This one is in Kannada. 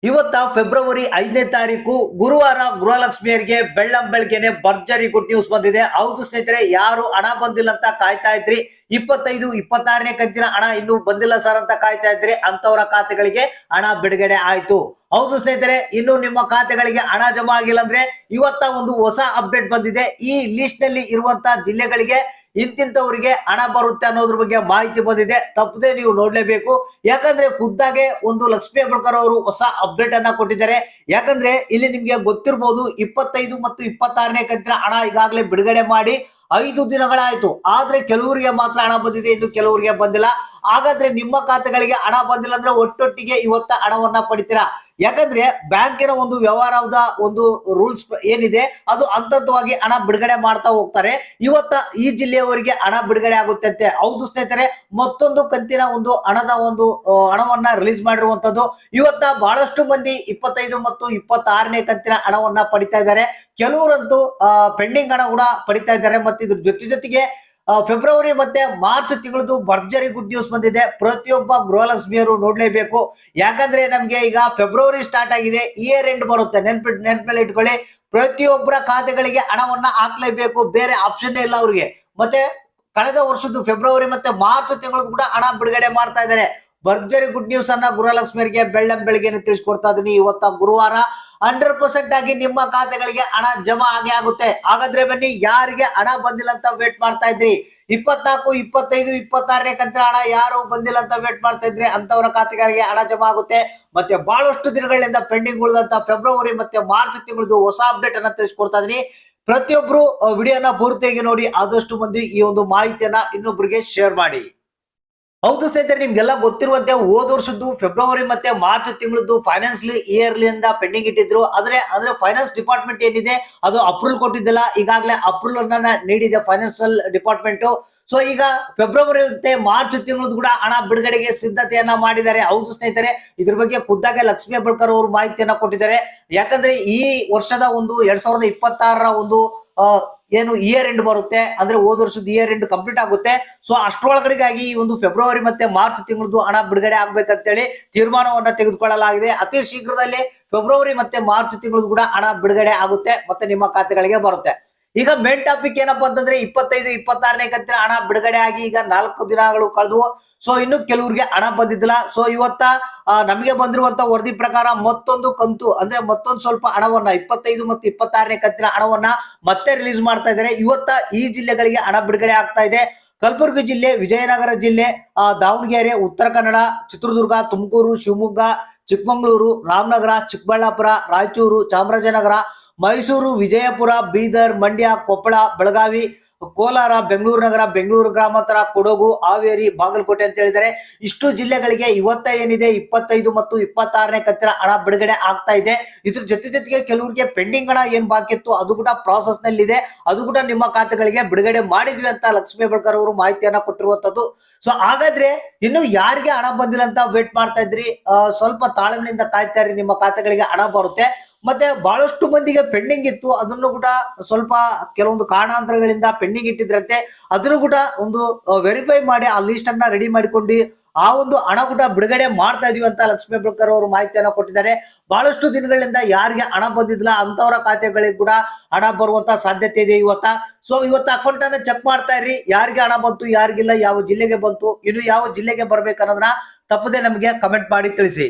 ಇವತ್ತ ಫೆಬ್ರವರಿ 5ನೇ ತಾರೀಕು ಗುರುವಾರ ಗೃಹಲಕ್ಷ್ಮಿಯರಿಗೆ ಬೆಳ್ಳಂಬೆಳಗ್ಗೆನೆ ಭರ್ಜರಿ ಗುಡ್ ನ್ಯೂಸ್ ಬಂದಿದೆ. ಹೌದು ಸ್ನೇಹಿತರೆ, ಯಾರು ಹಣ ಬಂದಿಲ್ಲ ಅಂತ ಕಾಯ್ತಾ ಇದ್ರಿ, 25, 26ನೇ ಕಂತಿನ ಹಣ ಇನ್ನೂ ಬಂದಿಲ್ಲ ಸರ್ ಅಂತ ಕಾಯ್ತಾ ಇದ್ರಿ, ಅಂತವರ ಖಾತೆಗಳಿಗೆ ಹಣ ಬಿಡುಗಡೆ ಆಯ್ತು. ಹೌದು ಸ್ನೇಹಿತರೆ, ಇನ್ನು ನಿಮ್ಮ ಖಾತೆಗಳಿಗೆ ಹಣ ಜಮಾ ಆಗಿಲ್ಲ ಅಂದ್ರೆ ಇವತ್ತ ಒಂದು ಹೊಸ ಅಪ್ಡೇಟ್ ಬಂದಿದೆ. ಈ ಲಿಸ್ಟ್ ನಲ್ಲಿ ಇರುವಂತ ಜಿಲ್ಲೆಗಳಿಗೆ ಇಂತಿಂತವರಿಗೆ ಹಣ ಬರುತ್ತೆ ಅನ್ನೋದ್ರ ಬಗ್ಗೆ ಮಾಹಿತಿ ಬಂದಿದೆ. ತಪ್ಪದೆ ನೀವು ನೋಡ್ಲೇಬೇಕು. ಯಾಕಂದ್ರೆ ಖುದ್ದಾಗೆ ಒಂದು ಲಕ್ಷ್ಮೀ ಹೆಬ್ಬಾಳ್ಕರ್ ಅವರು ಹೊಸ ಅಪ್ಡೇಟ್ ಅನ್ನ ಕೊಟ್ಟಿದ್ದಾರೆ. ಯಾಕಂದ್ರೆ ಇಲ್ಲಿ ನಿಮ್ಗೆ ಗೊತ್ತಿರಬಹುದು, 25 ಮತ್ತು 26ನೇ ಕಂತಿನ ಹಣ ಈಗಾಗಲೇ ಬಿಡುಗಡೆ ಮಾಡಿ 5 ದಿನಗಳಾಯ್ತು. ಆದ್ರೆ ಕೆಲವರಿಗೆ ಮಾತ್ರ ಹಣ ಬಂದಿದೆ, ಇನ್ನು ಕೆಲವರಿಗೆ ಬಂದಿಲ್ಲ. ಹಾಗಾದ್ರೆ ನಿಮ್ಮ ಖಾತೆಗಳಿಗೆ ಹಣ ಬಂದಿಲ್ಲ ಅಂದ್ರೆ ಒಟ್ಟೊಟ್ಟಿಗೆ ಇವತ್ತ ಹಣವನ್ನ ಪಡಿತೀರಾ. ಯಾಕಂದ್ರೆ ಬ್ಯಾಂಕಿನ ಒಂದು ವ್ಯವಹಾರದ ಒಂದು ರೂಲ್ಸ್ ಏನಿದೆ ಅದು ಹಂತವಾಗಿ ಹಣ ಬಿಡುಗಡೆ ಮಾಡ್ತಾ ಹೋಗ್ತಾರೆ. ಇವತ್ತ ಈ ಜಿಲ್ಲೆಯವರಿಗೆ ಹಣ ಬಿಡುಗಡೆ ಆಗುತ್ತೆ ಅಂತೆ. ಹೌದು ಸ್ನೇಹಿತರೆ, ಮತ್ತೊಂದು ಕಂತಿನ ಒಂದು ಹಣವನ್ನ ರಿಲೀಸ್ ಮಾಡಿರುವಂತದ್ದು. ಇವತ್ತ ಬಹಳಷ್ಟು ಮಂದಿ 25 ಮತ್ತು 26ನೇ ಕಂತಿನ ಹಣವನ್ನ ಪಡಿತಾ ಇದ್ದಾರೆ. ಕೆಲವರಂತೂ ಪೆಂಡಿಂಗ್ ಹಣ ಕೂಡ ಪಡಿತಾ ಇದ್ದಾರೆ. ಮತ್ತೆ ಇದ್ರ ಜೊತೆಗೆ ಫೆಬ್ರವರಿ ಮತ್ತೆ ಮಾರ್ಚ್ ತಿಂಗಳದು ಭರ್ಜರಿ ಗುಡ್ ನ್ಯೂಸ್ ಬಂದಿದೆ. ಪ್ರತಿಯೊಬ್ಬ ಗೃಹಲಕ್ಷ್ಮಿಯರು ನೋಡ್ಲೇಬೇಕು. ಯಾಕಂದ್ರೆ ನಮ್ಗೆ ಈಗ ಫೆಬ್ರವರಿ ಸ್ಟಾರ್ಟ್ ಆಗಿದೆ, ಇಯರ್ ಎಂಡ್ ಬರುತ್ತೆ. ನೆನ್ಪಲ್ಲಿ ಇಟ್ಕೊಳ್ಳಿ, ಪ್ರತಿಯೊಬ್ಬರ ಖಾತೆಗಳಿಗೆ ಹಣವನ್ನ ಹಾಕ್ಲೇಬೇಕು, ಬೇರೆ ಆಪ್ಷನ್ ಇಲ್ಲ ಅವ್ರಿಗೆ. ಮತ್ತೆ ಕಳೆದ ವರ್ಷದ್ದು ಫೆಬ್ರವರಿ ಮತ್ತೆ ಮಾರ್ಚ್ ತಿಂಗಳದ್ದು ಕೂಡ ಹಣ ಬಿಡುಗಡೆ ಮಾಡ್ತಾ ಇದ್ದಾರೆ. ಭರ್ಜರಿ ಗುಡ್ ನ್ಯೂಸ್ ಅನ್ನ ಗೃಹಲಕ್ಷ್ಮಿಯರಿಗೆ ಬೆಳ್ಳಂಬೆಳಗ್ಗೆನೆ ತಿಳಿಸ್ಕೊಡ್ತಾ ಇದೀನಿ. ಇವತ್ತ ಗುರುವಾರ 100% ಆಗಿ ನಿಮ್ಮ ಖಾತೆಗಳಿಗೆ ಹಣ ಜಮಾ ಆಗೇ ಆಗುತ್ತೆ. ಹಾಗಾದ್ರೆ ಬನ್ನಿ, ಯಾರಿಗೆ ಹಣ ಬಂದಿಲ್ಲ ಅಂತ ವೇಟ್ ಮಾಡ್ತಾ ಇದ್ರಿ, 24, 25, 26ನೇ ಕಂತಿನ ಹಣ ಯಾರು ಬಂದಿಲ್ಲ ಅಂತ ವೇಟ್ ಮಾಡ್ತಾ ಇದ್ರಿ, ಅಂತವರ ಖಾತೆಗಳಿಗೆ ಹಣ ಜಮಾ ಆಗುತ್ತೆ. ಮತ್ತೆ ಬಹಳಷ್ಟು ದಿನಗಳಿಂದ ಪೆಂಡಿಂಗ್ ಉಳಿದಂತ ಫೆಬ್ರವರಿ ಮತ್ತೆ ಮಾರ್ಚ್ ತಿಂಗಳದು ಹೊಸ ಅಪ್ಡೇಟ್ ಅನ್ನ ತಿಳಿಸ್ಕೊಡ್ತಾ ಇದೀನಿ. ಪ್ರತಿಯೊಬ್ರು ವಿಡಿಯೋನ ಪೂರ್ತಿಯಾಗಿ ನೋಡಿ. ಆದಷ್ಟು ಮಂದಿ ಈ ಒಂದು ಮಾಹಿತಿಯನ್ನ ಇನ್ನೊಬ್ಬರಿಗೆ ಶೇರ್ ಮಾಡಿ. ಹೌದು ಸ್ನೇಹಿತರೆ, ನಿಮ್ಗೆಲ್ಲ ಗೊತ್ತಿರುವಂತೆ ಹೋದ ವರ್ಷದ್ದು ಫೆಬ್ರವರಿ ಮತ್ತೆ ಮಾರ್ಚ್ ತಿಂಗಳದ್ದು ಫೈನಾನ್ಸಿಯಲ್ ಇಯರ್ಲಿ ಇಂದ ಪೆಂಡಿಂಗ್ ಇಟ್ಟಿದ್ರು. ಆದ್ರೆ ಫೈನಾನ್ಸ್ ಡಿಪಾರ್ಟ್ಮೆಂಟ್ ಏನಿದೆ ಅದು ಅಪ್ರೂವಲ್ ಕೊಟ್ಟಿದ್ದಿಲ್ಲ. ಈಗಾಗಲೇ ಅಪ್ರೂವಲ್ ಅನ್ನ ನೀಡಿದೆ ಫೈನಾನ್ಸಿಯಲ್ ಡಿಪಾರ್ಟ್ಮೆಂಟ್. ಸೊ ಈಗ ಫೆಬ್ರವರಿ ಮತ್ತೆ ಮಾರ್ಚ್ ತಿಂಗಳದ್ದು ಕೂಡ ಹಣ ಬಿಡುಗಡೆಗೆ ಸಿದ್ಧತೆಯನ್ನ ಮಾಡಿದ್ದಾರೆ. ಹೌದು ಸ್ನೇಹಿತರೆ, ಇದ್ರ ಬಗ್ಗೆ ಖುದ್ದಾಗೆ ಲಕ್ಷ್ಮೀ ಹೆಬ್ಬಾಳ್ಕರ್ ಅವರು ಮಾಹಿತಿಯನ್ನ ಕೊಟ್ಟಿದ್ದಾರೆ. ಯಾಕಂದ್ರೆ ಈ ವರ್ಷದ ಒಂದು 2026ರ ಒಂದು ಏನು ಇಯರ್ ಎಂಡ್ ಬರುತ್ತೆ, ಅಂದ್ರೆ ಹೋದ ವರ್ಷದ ಇಯರ್ ಎಂಡ್ ಕಂಪ್ಲೀಟ್ ಆಗುತ್ತೆ. ಸೊ ಅಷ್ಟರೊಳಗಡೆಗಾಗಿ ಈ ಒಂದು ಫೆಬ್ರವರಿ ಮತ್ತೆ ಮಾರ್ಚ್ ತಿಂಗಳದ್ದು ಹಣ ಬಿಡುಗಡೆ ಆಗ್ಬೇಕಂತೇಳಿ ತೀರ್ಮಾನವನ್ನ ತೆಗೆದುಕೊಳ್ಳಲಾಗಿದೆ. ಅತಿ ಶೀಘ್ರದಲ್ಲಿ ಫೆಬ್ರವರಿ ಮತ್ತೆ ಮಾರ್ಚ್ ತಿಂಗಳದ್ದು ಕೂಡ ಹಣ ಬಿಡುಗಡೆ ಆಗುತ್ತೆ, ಮತ್ತೆ ನಿಮ್ಮ ಖಾತೆಗಳಿಗೆ ಬರುತ್ತೆ. ಈಗ ಮೇನ್ ಟಾಪಿಕ್ ಏನಪ್ಪಾ ಅಂತಂದ್ರೆ, 25, 26ನೇ ಕಂತಿನ ಹಣ ಬಿಡುಗಡೆ ಆಗಿ ಈಗ 4 ದಿನಗಳು ಕಳೆದು. ಸೊ ಇನ್ನು ಕೆಲವರಿಗೆ ಹಣ ಬಂದಿದ್ದಿಲ್ಲ. ಸೊ ಇವತ್ತ ನಮಗೆ ಬಂದಿರುವಂತ ವರದಿ ಪ್ರಕಾರ ಮತ್ತೊಂದು ಕಂತು, ಅಂದ್ರೆ ಮತ್ತೊಂದು ಸ್ವಲ್ಪ ಹಣವನ್ನ 25 ಮತ್ತು 26ನೇ ಕಂತಿನ ಹಣವನ್ನ ಮತ್ತೆ ರಿಲೀಸ್ ಮಾಡ್ತಾ ಇದ್ದಾರೆ. ಇವತ್ತ ಈ ಜಿಲ್ಲೆಗಳಿಗೆ ಹಣ ಬಿಡುಗಡೆ ಆಗ್ತಾ ಇದೆ. ಕಲಬುರಗಿ ಜಿಲ್ಲೆ, ವಿಜಯನಗರ ಜಿಲ್ಲೆ, ದಾವಣಗೆರೆ, ಉತ್ತರ ಕನ್ನಡ, ಚಿತ್ರದುರ್ಗ, ತುಮಕೂರು, ಶಿವಮೊಗ್ಗ, ಚಿಕ್ಕಮಗಳೂರು, ರಾಮನಗರ, ಚಿಕ್ಕಬಳ್ಳಾಪುರ, ರಾಯಚೂರು, ಚಾಮರಾಜನಗರ, ಮೈಸೂರು, ವಿಜಯಪುರ, ಬೀದರ್, ಮಂಡ್ಯ, ಕೊಪ್ಪಳ, ಬೆಳಗಾವಿ, ಕೋಲಾರ, ಬೆಂಗಳೂರು ನಗರ, ಬೆಂಗಳೂರು ಗ್ರಾಮಾಂತರ, ಕೊಡಗು, ಹಾವೇರಿ, ಬಾಗಲಕೋಟೆ ಅಂತ ಹೇಳಿದರೆ ಇಷ್ಟು ಜಿಲ್ಲೆಗಳಿಗೆ ಇವತ್ತ ಏನಿದೆ 25 ಮತ್ತು 26ನೇ ಕಂತಿನ ಹಣ ಬಿಡುಗಡೆ ಆಗ್ತಾ ಇದೆ. ಇದ್ರ ಜೊತೆಗೆ ಕೆಲವರಿಗೆ ಪೆಂಡಿಂಗ್ ಹಣ ಏನ್ ಬಾಕಿ ಇತ್ತು ಅದು ಕೂಡ ಪ್ರಾಸೆಸ್ ನಲ್ಲಿ ಇದೆ. ಅದು ಕೂಡ ನಿಮ್ಮ ಖಾತೆಗಳಿಗೆ ಬಿಡುಗಡೆ ಮಾಡಿದ್ವಿ ಅಂತ ಲಕ್ಷ್ಮೀ ಹೆಬ್ಬಾಳ್ಕರ್ ಅವರು ಮಾಹಿತಿಯನ್ನ ಕೊಟ್ಟಿರುವಂತದ್ದು. ಸೊ ಹಾಗಾದ್ರೆ ಇನ್ನು ಯಾರಿಗೆ ಹಣ ಬಂದಿಲ್ಲ ಅಂತ ವೇಟ್ ಮಾಡ್ತಾ ಇದ್ರಿ, ಸ್ವಲ್ಪ ತಾಳ್ಮೆಯಿಂದ ಕಾಯ್ತಾ ಇರಿ, ನಿಮ್ಮ ಖಾತೆಗಳಿಗೆ ಹಣ ಬರುತ್ತೆ. ಮತ್ತೆ ಬಹಳಷ್ಟು ಮಂದಿಗೆ ಪೆಂಡಿಂಗ್ ಇತ್ತು, ಅದನ್ನು ಕೂಡ ಸ್ವಲ್ಪ ಕೆಲವೊಂದು ಕಾರಣಾಂತರಗಳಿಂದ ಪೆಂಡಿಂಗ್ ಇಟ್ಟಿದ್ರಂತೆ. ಅದನ್ನು ಕೂಡ ಒಂದು ವೆರಿಫೈ ಮಾಡಿ ಆ ಲಿಸ್ಟ್ ಅನ್ನ ರೆಡಿ ಮಾಡಿಕೊಂಡು ಆ ಒಂದು ಹಣ ಕೂಡ ಬಿಡುಗಡೆ ಮಾಡ್ತಾ ಇದೀವಿ ಅಂತ ಲಕ್ಷ್ಮೀ ಹೆಬ್ಬಾಳ್ಕರ್ ಅವರು ಮಾಹಿತಿಯನ್ನ ಕೊಟ್ಟಿದ್ದಾರೆ. ಬಹಳಷ್ಟು ದಿನಗಳಿಂದ ಯಾರಿಗೆ ಹಣ ಬಂದಿದ್ದಿಲ್ಲ ಅಂತವರ ಖಾತೆಗಳಿಗೆ ಕೂಡ ಹಣ ಬರುವಂತ ಸಾಧ್ಯತೆ ಇದೆ ಇವತ್ತ. ಸೊ ಇವತ್ತು ಅಕೌಂಟ್ ಅನ್ನ ಚೆಕ್ ಮಾಡ್ತಾ ಇರಿ, ಯಾರಿಗೆ ಹಣ ಬಂತು, ಯಾರಿಗಿಲ್ಲ, ಯಾವ ಜಿಲ್ಲೆಗೆ ಬಂತು, ಇನ್ನು ಯಾವ ಜಿಲ್ಲೆಗೆ ಬರ್ಬೇಕನ್ನೋದನ್ನ ತಪ್ಪದೆ ನಮಗೆ ಕಮೆಂಟ್ ಮಾಡಿ ತಿಳಿಸಿ.